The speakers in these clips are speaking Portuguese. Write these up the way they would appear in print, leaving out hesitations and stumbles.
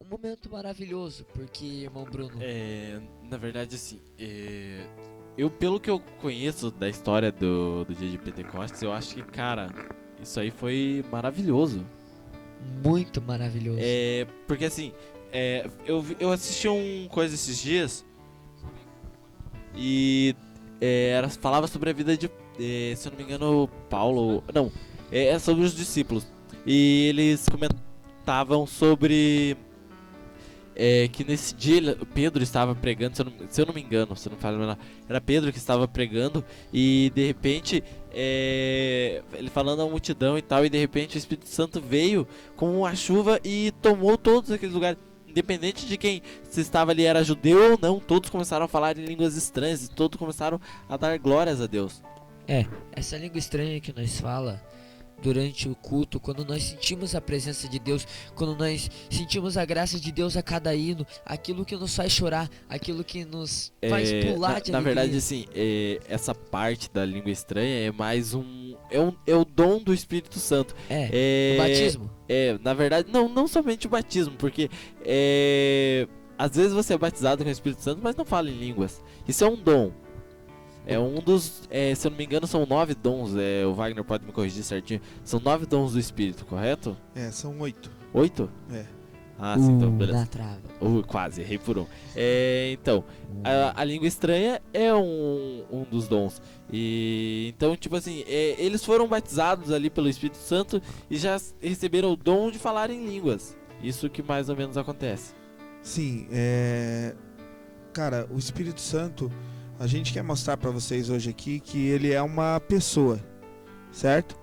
um momento maravilhoso, porque, irmão Bruno, Na verdade, assim, eu, pelo que eu conheço da história do dia de Pentecostes, eu acho que, cara, isso aí foi maravilhoso. muito maravilhoso. Porque, assim, eu assisti um coisa esses dias e falava sobre a vida de, se eu não me engano, Paulo. Não, é sobre os discípulos. E eles comentavam sobre que nesse dia Pedro estava pregando, se eu não me engano, se eu não falo melhor, era Pedro que estava pregando e de repente ele falando à multidão e tal, e de repente o Espírito Santo veio como uma chuva e tomou todos aqueles lugares. Independente de quem se estava ali era judeu ou não, todos começaram a falar em línguas estranhas e todos começaram a dar glórias a Deus. Essa língua estranha que nós fala durante o culto, quando nós sentimos a presença de Deus, quando nós sentimos a graça de Deus a cada hino, aquilo que nos faz chorar, aquilo que nos faz pular de na alegria. verdade, assim, essa parte da língua estranha é mais é o dom do Espírito Santo. O batismo. Na verdade, não somente o batismo, porque às vezes você é batizado com o Espírito Santo, mas não fala em línguas. Isso é um dom. É um dos, se eu não me engano, são 9 dons. O Wagner pode me corrigir certinho. São 9 dons do Espírito, correto? São 8. 8? É. Ah, sim, então, beleza. Na trava. Quase, errei por um. Então, a língua estranha é um dos dons. E então, tipo assim, eles foram batizados ali pelo Espírito Santo e já receberam o dom de falar em línguas. Isso que mais ou menos acontece. Sim, cara, o Espírito Santo, a gente quer mostrar pra vocês hoje aqui que ele é uma pessoa, certo?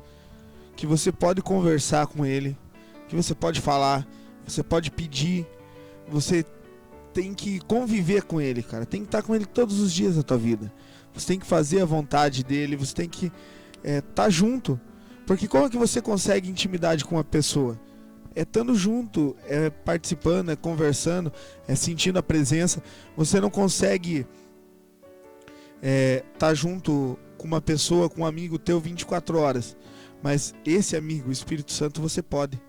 Que você pode conversar com ele, que você pode falar, você pode pedir, você tem que conviver com ele, cara. Tem que estar com ele todos os dias da tua vida. Você tem que fazer a vontade dele, você tem que estar junto. Porque como é que você consegue intimidade com uma pessoa? Estando junto, participando, conversando, sentindo a presença. Você não consegue tá junto com uma pessoa, com um amigo teu 24 horas. Mas esse amigo, o Espírito Santo, você pode.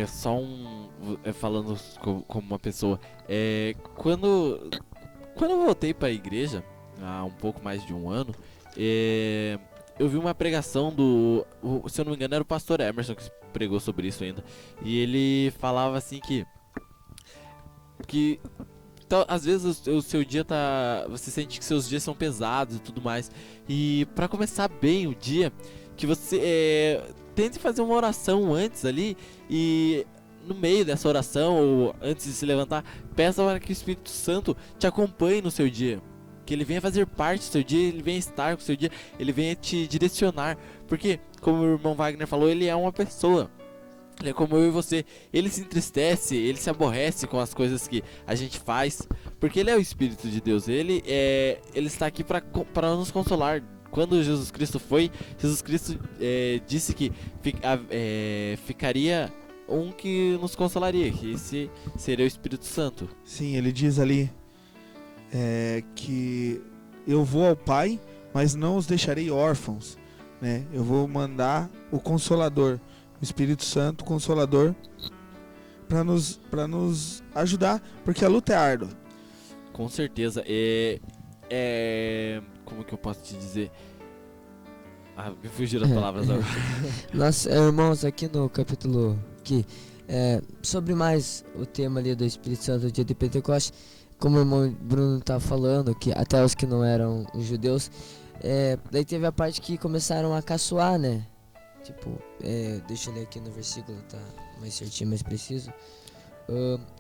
Só falando como uma pessoa. Quando eu voltei pra igreja, há um pouco mais de um ano, eu vi uma pregação se eu não me engano era o pastor Emerson que pregou sobre isso ainda. E ele falava assim que então, às vezes o seu dia você sente que seus dias são pesados e tudo mais. E pra começar bem o dia, que você tente fazer uma oração antes ali. E no meio dessa oração, ou antes de se levantar, peça para que o Espírito Santo te acompanhe no seu dia. Que ele venha fazer parte do seu dia, ele venha estar com o seu dia, ele venha te direcionar. Porque, como o irmão Wagner falou, ele é uma pessoa. Ele é como eu e você. Ele se entristece, ele se aborrece com as coisas que a gente faz, porque ele é o Espírito de Deus. Ele está aqui para nos consolar. Quando Jesus Cristo disse que ficaria um que nos consolaria, que esse seria o Espírito Santo. Sim, ele diz ali que eu vou ao Pai, mas não os deixarei órfãos, né? Eu vou mandar o Consolador, o Espírito Santo, Consolador, para nos ajudar, porque a luta é árdua. Com certeza. Como que eu posso te dizer? Me fugiram as palavras agora. Nós, irmãos, aqui no capítulo sobre mais o tema ali do Espírito Santo do dia de Pentecostes, como o irmão Bruno tá falando, que até os que não eram os judeus, daí teve a parte que começaram a caçoar, né? Tipo, deixa eu ler aqui no versículo, tá mais certinho, mais preciso.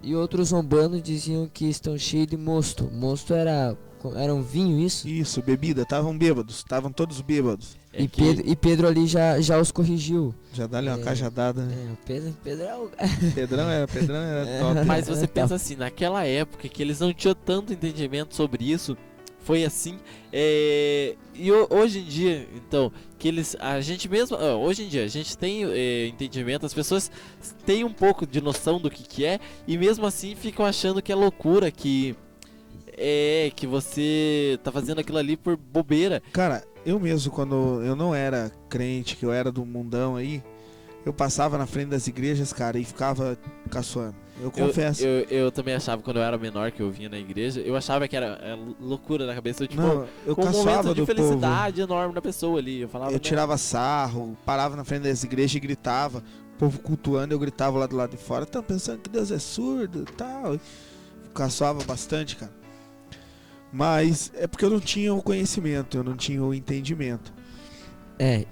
E outros zombando diziam que estão cheios de mosto. Mosto era um vinho, isso? Isso, bebida, estavam bêbados, estavam todos bêbados. E Pedro ali já os corrigiu. Já dá-lhe uma cajadada, né? Pedro é o... Pedrão era top. Mas você pensa assim, naquela época que eles não tinham tanto entendimento sobre isso, foi assim. E hoje em dia, então, que a gente mesmo, hoje em dia a gente tem entendimento, as pessoas têm um pouco de noção do que é, e mesmo assim ficam achando que é loucura, que você tá fazendo aquilo ali por bobeira. Cara, eu mesmo, quando eu não era crente, que eu era do mundão aí, eu passava na frente das igrejas, cara, e ficava caçoando. Eu confesso. Eu também achava, quando eu era menor, que eu vinha na igreja, eu achava que era loucura na cabeça. Tipo, Não, eu com um caçoava momento de do felicidade enorme na pessoa ali. Eu falava, Eu tirava sarro, parava na frente das igrejas e gritava. O povo cultuando, eu gritava lá do lado de fora. Estão pensando que Deus é surdo e tal. Caçoava bastante, cara. Mas é porque eu não tinha o conhecimento, eu não tinha o entendimento.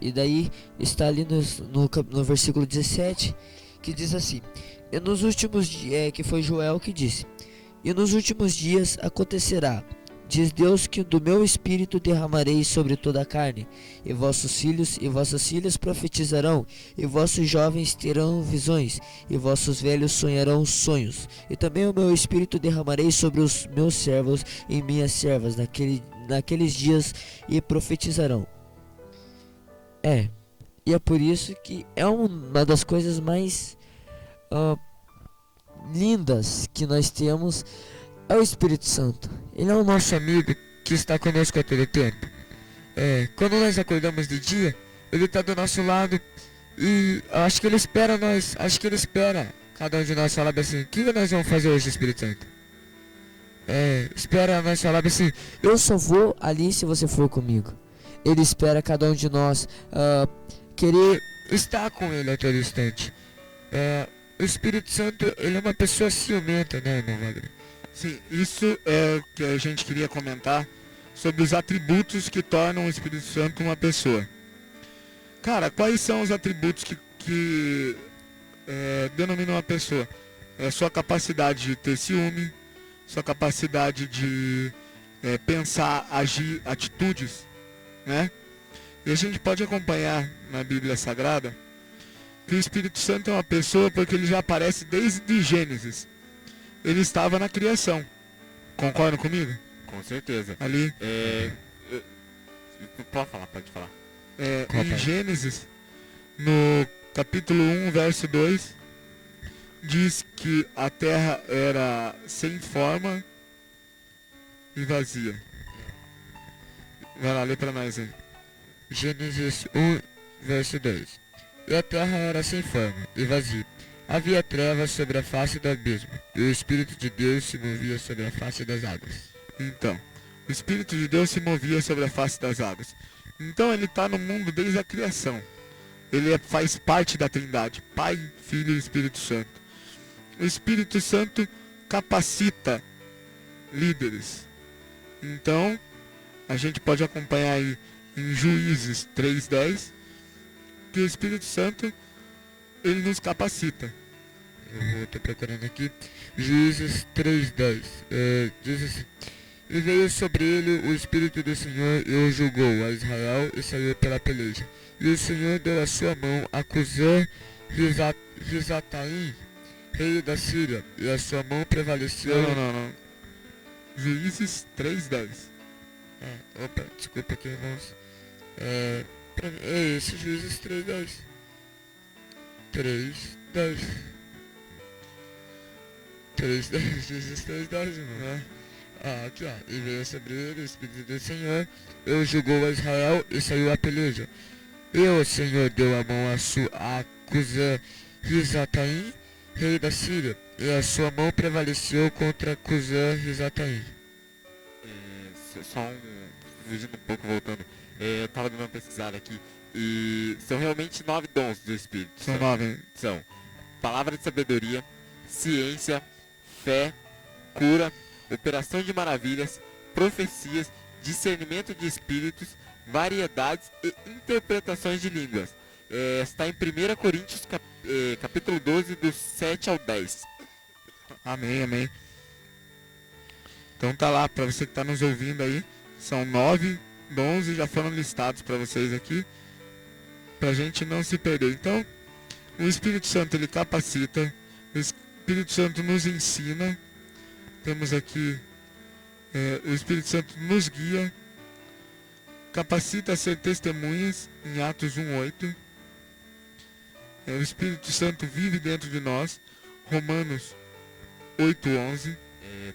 E daí está ali no versículo 17, que diz assim: e nos últimos dias, que foi Joel que disse, e nos últimos dias acontecerá, diz Deus, que do meu espírito derramarei sobre toda a carne, e vossos filhos e vossas filhas profetizarão, e vossos jovens terão visões, e vossos velhos sonharão sonhos, e também o meu espírito derramarei sobre os meus servos e minhas servas naqueles dias, e profetizarão. E é por isso que é uma das coisas mais lindas que nós temos, é o Espírito Santo. Ele é o nosso amigo que está conosco a todo tempo. Quando nós acordamos de dia, ele está do nosso lado, e eu acho que ele espera nós, cada um de nós falar assim: o que nós vamos fazer hoje, Espírito Santo? Espera nós falar assim: eu só vou ali se você for comigo. Ele espera cada um de nós querer estar com ele a todo instante. O Espírito Santo, ele é uma pessoa ciumenta, né, irmão Wagner? Sim, isso é o que a gente queria comentar sobre os atributos que tornam o Espírito Santo uma pessoa. Cara, quais são os atributos que denominam uma pessoa? Sua capacidade de ter ciúme, sua capacidade de pensar, agir, atitudes, né? E a gente pode acompanhar na Bíblia Sagrada que o Espírito Santo é uma pessoa porque ele já aparece desde Gênesis. Ele estava na criação. Concordam comigo? Com certeza. Ali. Pode falar. Em Gênesis, no capítulo 1, verso 2, diz que a terra era sem forma e vazia. Vai lá, lê pra nós aí. Gênesis 1, verso 2. E a terra era sem forma e vazia. Havia trevas sobre a face do abismo, e o Espírito de Deus se movia sobre a face das águas. Então, o Espírito de Deus se movia sobre a face das águas. Então ele está no mundo desde a criação. Ele faz parte da Trindade, Pai, Filho e Espírito Santo. O Espírito Santo capacita líderes. Então, a gente pode acompanhar aí em Juízes 3:10, que o Espírito Santo, ele nos capacita. Eu estou procurando aqui. Juízes 3:10. Diz assim: e veio sobre ele o Espírito do Senhor e o julgou a Israel e saiu pela peleja. E o Senhor deu a sua mão a Cusã Risataim, rei da Síria, e a sua mão prevaleceu. Não. Juízes 3:10. Desculpa aqui, irmãos. Esse Juízes 3:10. 3:10. 3:10, Juízes 3:10, irmão. Aqui ó, e veio sobre ele o Espírito do Senhor, eu julgou a Israel e saiu a peleja. E o Senhor deu a mão a Cusã Risataim, rei da Síria, e a sua mão prevaleceu contra Cusã Risataim. Só fugindo um pouco, voltando. Eu tava dando uma pesquisada aqui. E são realmente 9 dons do Espírito. São 9. São palavra de sabedoria, ciência, fé, cura, operação de maravilhas, profecias, discernimento de espíritos, variedades e interpretações de línguas. Está em 1 Coríntios capítulo 12, dos 7 ao 10. Amém. Então tá lá, para você que está nos ouvindo aí, são 9 dons e já foram listados para vocês aqui, pra gente não se perder. Então, o Espírito Santo, ele capacita, o Espírito Santo nos ensina, temos aqui, o Espírito Santo nos guia, capacita a ser testemunhas, em Atos 1:8, o Espírito Santo vive dentro de nós, Romanos 8:11.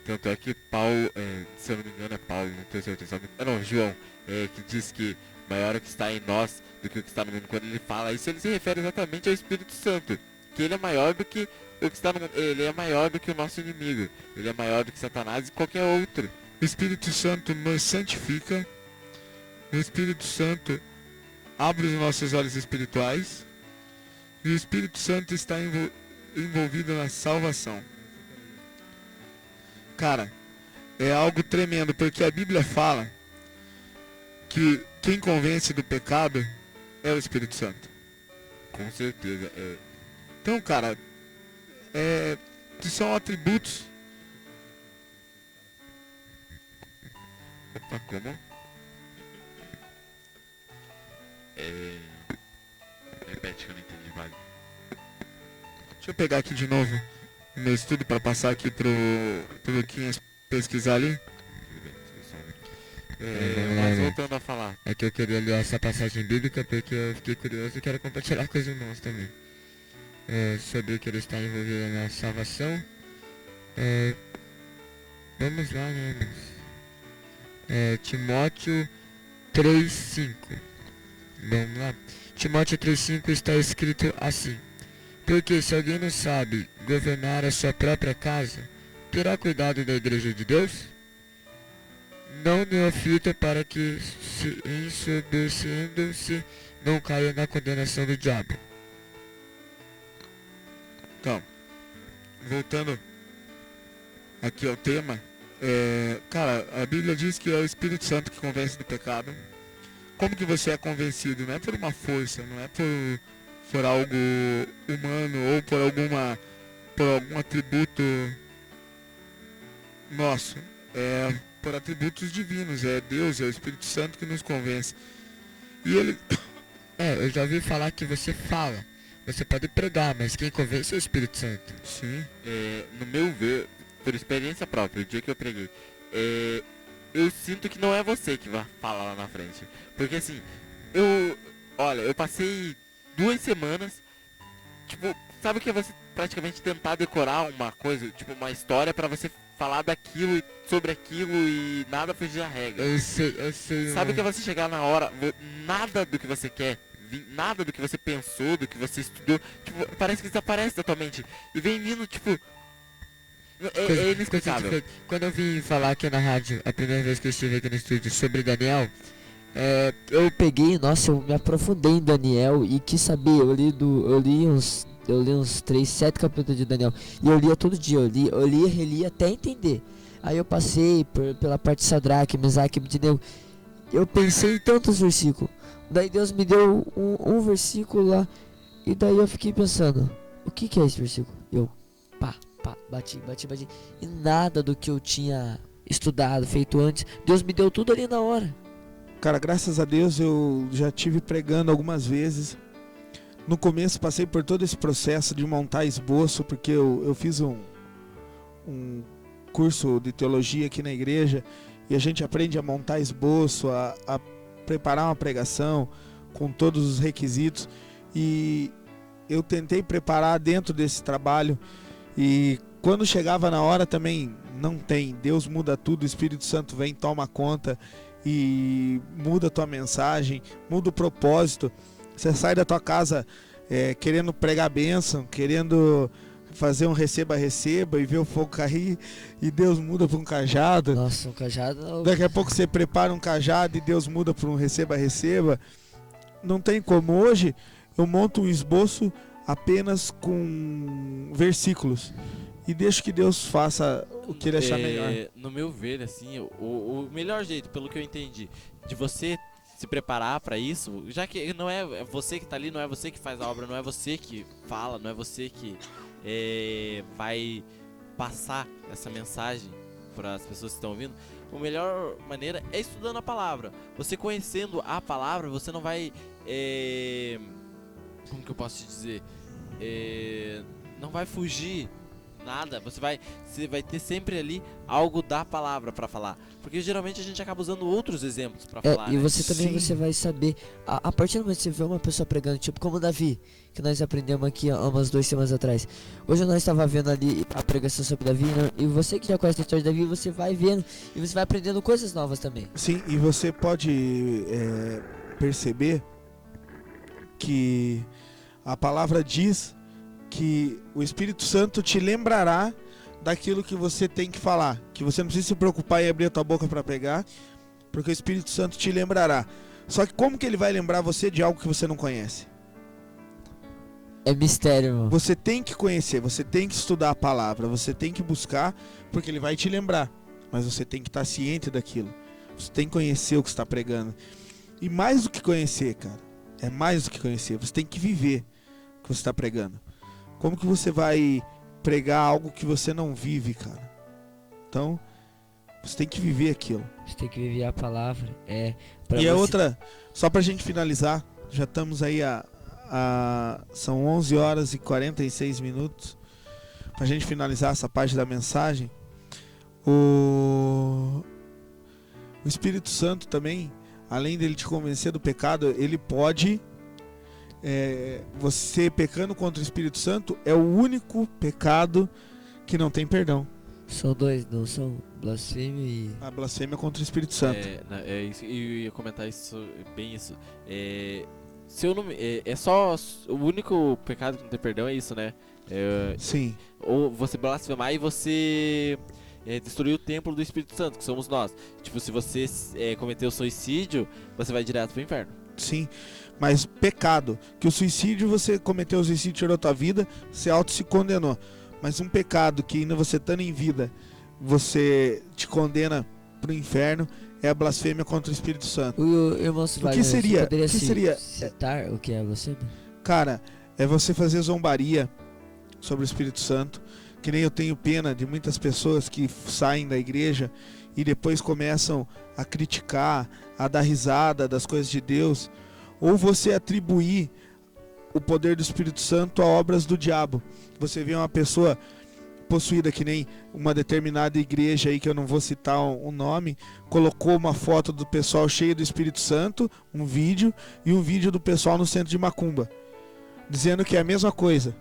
Tanto é que Paulo, se eu não me engano é Paulo, não tenho certeza. Não, João, que diz que maior é o que está em nós do que o que está no mundo. Quando ele fala isso, ele se refere exatamente ao Espírito Santo. Que ele é maior do que o que está no mundo. Ele é maior do que o nosso inimigo. Ele é maior do que Satanás e qualquer outro. O Espírito Santo nos santifica. O Espírito Santo abre os nossos olhos espirituais. E o Espírito Santo está envolvido na salvação. Cara, é algo tremendo, porque a Bíblia fala que quem convence do pecado é o Espírito Santo. Com certeza. Então, cara, são atributos. Opa, como? Repete que eu não entendi, vale. Deixa eu pegar aqui de novo o meu estudo para passar aqui pro Luquinhas pesquisar ali. Mas voltando a falar. É que eu queria ler essa passagem bíblica porque eu fiquei curioso e quero compartilhar com os irmãos também. Sobre que ele está envolvido na salvação. Vamos lá, né, irmãos? Timóteo 3,5. Vamos lá. Timóteo 3,5 está escrito assim: porque se alguém não sabe governar a sua própria casa, terá cuidado da igreja de Deus? Não neofita, para que, se ensoberbecendo-se, não caia na condenação do diabo. Então, voltando aqui ao tema, cara, a Bíblia diz que é o Espírito Santo que convence do pecado. Como que você é convencido? Não é por uma força, não é por algo humano ou por algum atributo nosso. É por atributos divinos, é Deus, é o Espírito Santo que nos convence. E ele... eu já ouvi falar que você fala, você pode pregar, mas quem convence é o Espírito Santo. Sim. No meu ver, por experiência própria, o dia que eu preguei, eu sinto que não é você que vai falar lá na frente. Porque assim, eu passei 2 semanas, tipo, sabe o que é você praticamente tentar decorar uma coisa, tipo uma história pra você falar daquilo e sobre aquilo e nada fugir da regra. Eu sei. Sabe o que é você chegar na hora, nada do que você quer, nada do que você pensou, do que você estudou, tipo, parece que desaparece da tua mente. E vem vindo, tipo, é inexplicável. Quando eu vim falar aqui na rádio, a primeira vez que eu estive aqui no estúdio sobre Daniel, eu peguei, nossa, eu me aprofundei em Daniel e quis saber, eu li uns 3, 7 capítulos de Daniel, e eu lia todo dia, eu lia e relia até entender. Aí eu passei pela parte de Sadraque, Mesaque, Abednego, eu pensei em tantos versículos, daí Deus me deu um versículo lá, e daí eu fiquei pensando, o que é esse versículo? Eu, bati, e nada do que eu tinha estudado, feito antes, Deus me deu tudo ali na hora. Cara, graças a Deus eu já tive pregando algumas vezes. No começo passei por todo esse processo de montar esboço, porque eu fiz um curso de teologia aqui na igreja e a gente aprende a montar esboço, a preparar uma pregação com todos os requisitos, e eu tentei preparar dentro desse trabalho, e quando chegava na hora também não tem, Deus muda tudo, o Espírito Santo vem, toma conta e muda a tua mensagem, muda o propósito. Você sai da tua casa querendo pregar bênção, querendo fazer um receba e ver o fogo cair, e Deus muda para um cajado. Nossa, um cajado... Daqui a pouco você prepara um cajado e Deus muda para um receba. Não tem como. Hoje eu monto um esboço apenas com versículos e deixo que Deus faça o que ele achar melhor. No meu ver, assim, o melhor jeito, pelo que eu entendi, de você se preparar pra isso, já que não é você que tá ali, não é você que faz a obra, não é você que fala, não é você que vai passar essa mensagem para as pessoas que estão ouvindo, a melhor maneira é estudando a palavra. Você conhecendo a palavra, você não vai... como que eu posso te dizer? Não vai fugir nada, você vai ter sempre ali algo da palavra pra falar. Porque geralmente a gente acaba usando outros exemplos pra falar, E né? você também Sim. você vai saber, a partir do momento que você vê uma pessoa pregando, tipo como o Davi, que nós aprendemos aqui há umas 2 semanas atrás. Hoje nós estava vendo ali a pregação sobre Davi, né? E você que já conhece a história de Davi, você vai vendo e você vai aprendendo coisas novas também. Sim, e você pode perceber que a palavra diz que o Espírito Santo te lembrará daquilo que você tem que falar, que você não precisa se preocupar em abrir a tua boca para pregar, porque o Espírito Santo te lembrará. Só que como que ele vai lembrar você de algo que você não conhece? É mistério, irmão. Você tem que conhecer, você tem que estudar a palavra, você tem que buscar, porque ele vai te lembrar. Mas você tem que estar ciente daquilo. Você tem que conhecer o que está pregando. E mais do que conhecer, cara, é mais do que conhecer, você tem que viver o que você está pregando. Como que você vai pregar algo que você não vive, cara? Então, você tem que viver aquilo. Você tem que viver a palavra. E a outra, só pra gente finalizar, já estamos aí são 11 horas e 46 minutos. Pra gente finalizar essa parte da mensagem, o Espírito Santo também, além dele te convencer do pecado, ele pode... você pecando contra o Espírito Santo é o único pecado que não tem perdão. São 2, não são? Blasfêmia e... A blasfêmia contra o Espírito Santo. É isso, eu ia comentar isso, bem isso. Se eu não, é só o único pecado que não tem perdão é isso, né? Sim. Ou você blasfemar e você destruir o templo do Espírito Santo, que somos nós. Tipo, se você cometer o suicídio, você vai direto pro inferno. Sim, mas pecado, que o suicídio, você cometeu o suicídio, tirou a tua vida, você se condenou. Mas um pecado que ainda você estando em vida, você te condena pro inferno, é a blasfêmia contra o Espírito Santo. O irmão Wagner, que seria- você poderia o que seria- citar o que é blasfêmia? Cara, é você fazer zombaria sobre o Espírito Santo, que nem eu tenho pena de muitas pessoas que saem da igreja e depois começam a criticar, a dar risada das coisas de Deus, ou você atribuir o poder do Espírito Santo a obras do diabo. Você vê uma pessoa possuída, que nem uma determinada igreja aí, que eu não vou citar o nome, colocou uma foto do pessoal cheio do Espírito Santo, um vídeo, e um vídeo do pessoal no centro de macumba, dizendo que é a mesma coisa,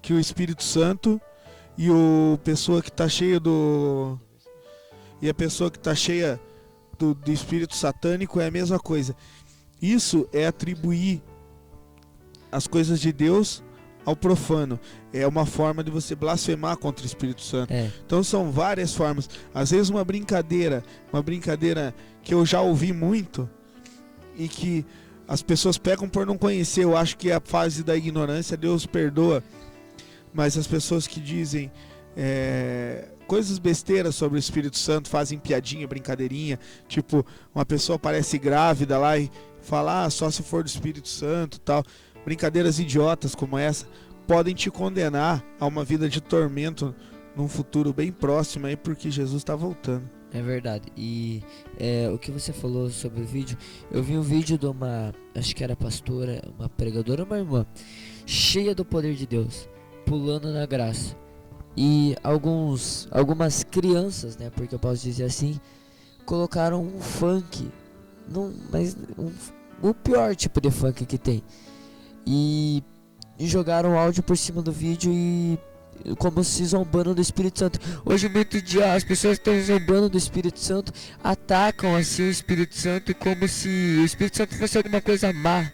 que o Espírito Santo e o pessoa que está cheia do... e a pessoa que está cheia do espírito satânico é a mesma coisa. Isso é atribuir as coisas de Deus ao profano. É uma forma de você blasfemar contra o Espírito Santo. Então são várias formas. Às vezes uma brincadeira que eu já ouvi muito e que as pessoas pegam por não conhecer. Eu acho que é a fase da ignorância, Deus perdoa. Mas as pessoas que dizem coisas besteiras sobre o Espírito Santo, fazem piadinha, brincadeirinha, tipo, uma pessoa parece grávida lá e fala, só se for do Espírito Santo e tal. Brincadeiras idiotas como essa podem te condenar a uma vida de tormento num futuro bem próximo aí, porque Jesus está voltando. É verdade. E o que você falou sobre o vídeo, eu vi um vídeo de uma, acho que era pastora, uma pregadora, uma irmã, cheia do poder de Deus, pulando na graça. E algumas crianças, né, porque eu posso dizer assim, colocaram um funk, mas o pior tipo de funk que tem. E jogaram áudio por cima do vídeo e como se zombando do Espírito Santo. Hoje muito dia as pessoas estão zombando do Espírito Santo, atacam assim o Espírito Santo como se o Espírito Santo fosse alguma coisa má.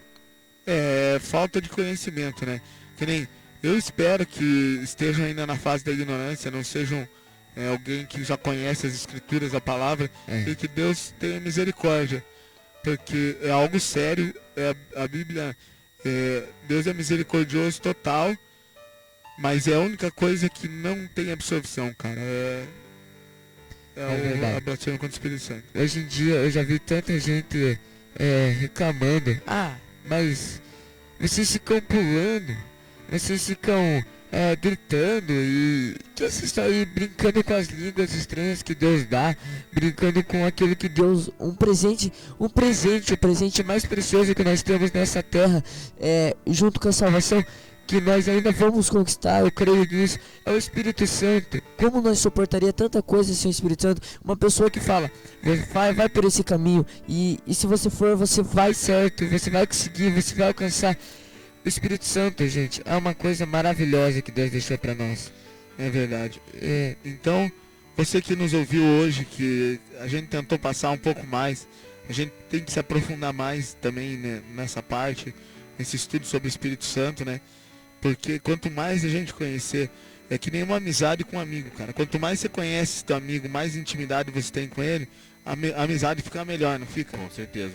É falta de conhecimento, né? Que nem eu espero que estejam ainda na fase da ignorância, não sejam alguém que já conhece as escrituras, a palavra, e que Deus tenha misericórdia, porque é algo sério. A Bíblia, Deus é misericordioso total, mas é a única coisa que não tem absorção, cara. A blasfêmia contra o Espírito Santo. Hoje em dia eu já vi tanta gente reclamando. Mas vocês ficam pulando, vocês ficam gritando e que vocês estão aí brincando com as línguas estranhas que Deus dá, brincando com aquilo que Deus, o presente mais precioso que nós temos nessa terra, junto com a salvação, que nós ainda vamos conquistar, eu creio nisso, é o Espírito Santo. Como nós suportaria tanta coisa sem o Espírito Santo? Uma pessoa que fala, vai por esse caminho, e se você for, você vai certo, você vai conseguir, você vai alcançar. O Espírito Santo, gente, é uma coisa maravilhosa que Deus deixou para nós. É verdade. Então, você que nos ouviu hoje, que a gente tentou passar um pouco mais, a gente tem que se aprofundar mais também, né, nessa parte, nesse estudo sobre o Espírito Santo, né? Porque quanto mais a gente conhecer, é que nem uma amizade com um amigo, cara. Quanto mais você conhece teu amigo, mais intimidade você tem com ele, a amizade fica melhor, não fica? Com certeza.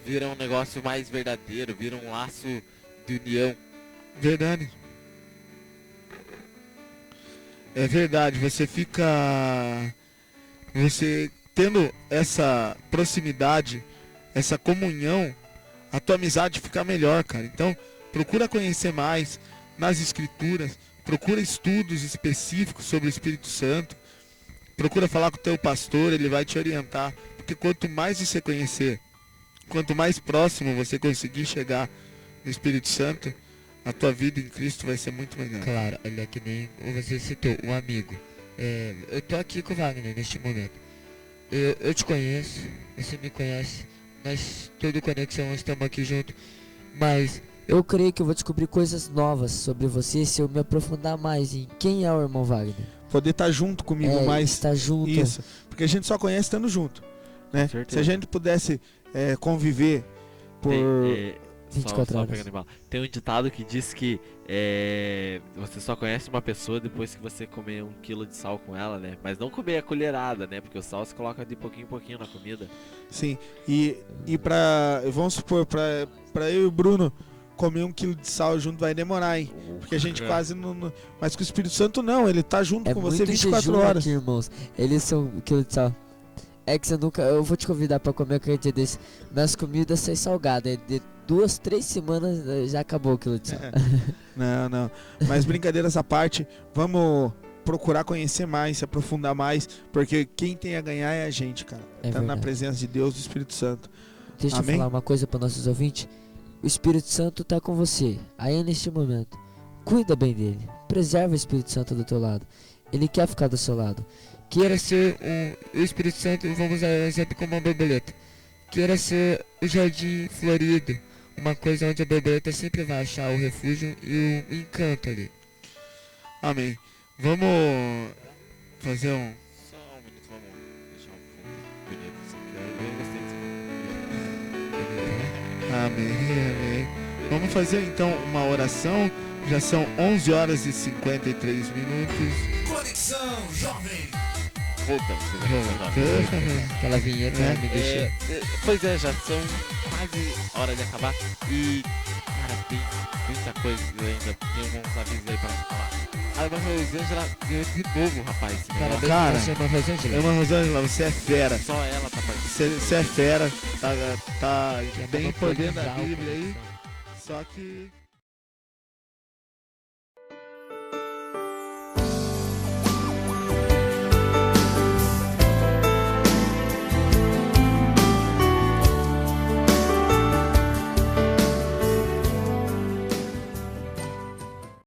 Vira um negócio mais verdadeiro, vira um laço de união. Verdade. É verdade, você fica... Você tendo essa proximidade, essa comunhão, a tua amizade fica melhor, cara. Então, procura conhecer mais nas escrituras, procura estudos específicos sobre o Espírito Santo, procura falar com o teu pastor, ele vai te orientar, porque quanto mais você conhecer, quanto mais próximo você conseguir chegar no Espírito Santo, a tua vida em Cristo vai ser muito melhor. Claro, ele é que nem você citou, um amigo. Eu tô aqui com o Wagner neste momento. Eu te conheço, você me conhece, nós tudo conexão, estamos aqui junto, mas eu creio que eu vou descobrir coisas novas sobre você se eu me aprofundar mais em quem é o irmão Wagner. Poder estar junto comigo mais. Estar junto. Isso. Porque a gente só conhece estando junto, né? Se a gente pudesse conviver por... 24 horas. Pegando em bala. Tem um ditado que diz que você só conhece uma pessoa depois que você comer 1 quilo de sal com ela, né? Mas não comer a colherada, né? Porque o sal se coloca de pouquinho em pouquinho na comida. Sim. E vamos supor, pra eu e o Bruno comer 1 quilo de sal junto vai demorar, hein? Porque a gente quase não... Mas com o Espírito Santo não, ele tá junto com você 24 horas. Aqui, irmãos. Eles são 1 quilo de sal. É que você nunca... Eu vou te convidar pra comer aquele dia desse. Nas comidas sem salgado. De 2, 3 semanas já acabou o quilo de sal. Não. Mas brincadeiras à parte, vamos procurar conhecer mais, se aprofundar mais, porque quem tem a ganhar é a gente, cara. Tá na presença de Deus, do Espírito Santo. Deixa Amém? eu falar uma coisa para nossos ouvintes. O Espírito Santo tá com você, aí neste momento. Cuida bem dele. Preserva o Espírito Santo do teu lado. Ele quer ficar do seu lado. Queira ser o Espírito Santo, vamos usar um exemplo como uma borboleta. Queira ser o jardim florido. Uma coisa onde a borboleta sempre vai achar o refúgio e o encanto ali. Amém. Vamos fazer um... Só um minuto, vamos deixar um fundo bonito assim. Eu gostei disso. Amém. Vamos fazer então uma oração. Já são 11 horas e 53 minutos. Conexão Jovem. Voltamos. Aquela vinheta me deixa... Pois é, já são quase hora de acabar. E, cara, tem muita coisa que eu ainda tenho uns avisos aí pra falar. A irmã Rosângela ganhou de novo, rapaz. Parabéns Cara, pra você, irmã Rosângela. Irmã Rosângela, você é fera. Só ela tá participando. Você é fera. Tá bem uma por dentro da coisa Bíblia aí. Só que